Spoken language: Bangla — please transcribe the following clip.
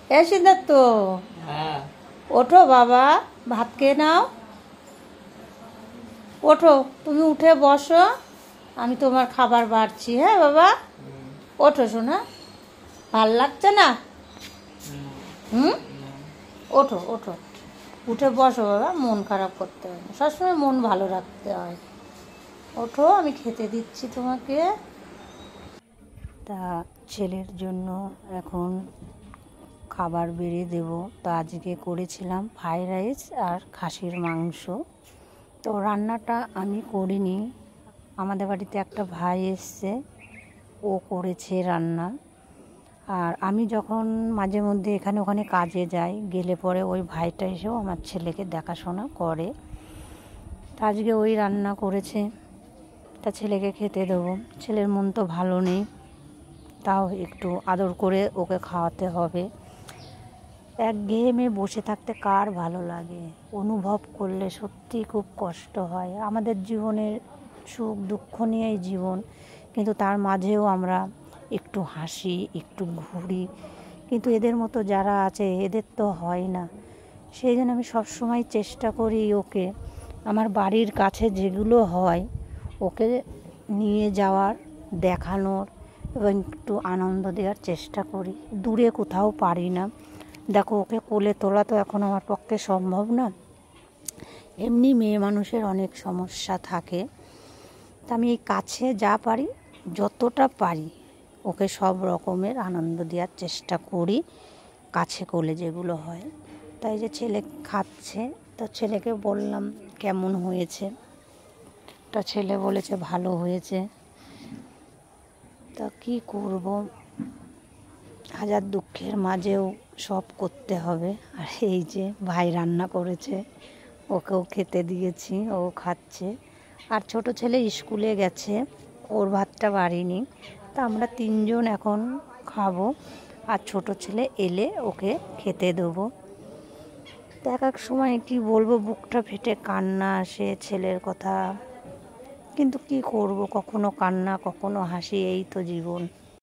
এ সিদ্ধার্থ, হ্যাঁ ওঠো বাবা, ভাত খেয়ে নাও। ওঠো, তুমি উঠে বসো, আমি তোমার খাবার বাড়ছি। হ্যাঁ বাবা, ওঠো শোনা। ভাল লাগছে না? হুম, ওঠো ওঠো, উঠে বসো বাবা, মন খারাপ করতে হয় না, সবসময় মন ভালো রাখতে হয়। ওঠো, আমি খেতে দিচ্ছি তোমাকে। তা ছেলের জন্য এখন খাবার বেড়ে দেব। তো আজকে করেছিলাম ফ্রাইড রাইস আর খাসির মাংস। তো রান্নাটা আমি করিনি, আমাদের বাড়িতে একটা ভাই এসছে, ও করেছে রান্না। আর আমি যখন মাঝে মধ্যে এখানে ওখানে কাজে যাই, গেলে পরে ওই ভাইটা এসেও আমার ছেলেকে দেখাশোনা করে। তা আজকে ওই রান্না করেছে, তা ছেলেকে খেতে দেবো। ছেলের মন তো ভালো নেই, তাও একটু আদর করে ওকে খাওয়াতে হবে। একঘেয়েমে বসে থাকতে কার ভালো লাগে? অনুভব করলে সত্যি খুব কষ্ট হয়। আমাদের জীবনের সুখ দুঃখ নিয়েই জীবন, কিন্তু তার মাঝেও আমরা একটু হাসি, একটু ঘুরি, কিন্তু এদের মতো যারা আছে এদের তো হয় না। সেই জন্য আমি সবসময় চেষ্টা করি ওকে আমার বাড়ির কাছে যেগুলো হয় ওকে নিয়ে যাওয়ার, দেখানোর এবং একটু আনন্দ দেওয়ার চেষ্টা করি। দূরে কোথাও পারি না, দেখো ওকে কোলে তোলা তো এখন আমার পক্ষে সম্ভব না। এমনি মেয়ে মানুষের অনেক সমস্যা থাকে, তা আমি এই কাছে যা পারি, যতটা পারি ওকে সব রকমের আনন্দ দেওয়ার চেষ্টা করি, কাছে কোলে যেগুলো হয়। তাই যে ছেলে খাচ্ছে, তো ছেলেকে বললাম কেমন হয়েছে, তা ছেলে বলেছে ভালো হয়েছে। তা কী করব, হাজার দুঃখের মাঝেও সব করতে হবে। আর এই যে ভাই রান্না করেছে, ওকেও খেতে দিয়েছি, ও খাচ্ছে। আর ছোট ছেলে স্কুলে গেছে, ওর ভাতটা বাড়িনি, তা আমরা তিনজন এখন খাবো। আর ছোট ছেলে এলে ওকে খেতে দেবো। তো এক এক সময় কী বলবো, বুকটা ফেটে কান্না আসে ছেলের কথা, কিন্তু কি করব, কখনো কান্না কখনো হাসি, এই তো জীবন।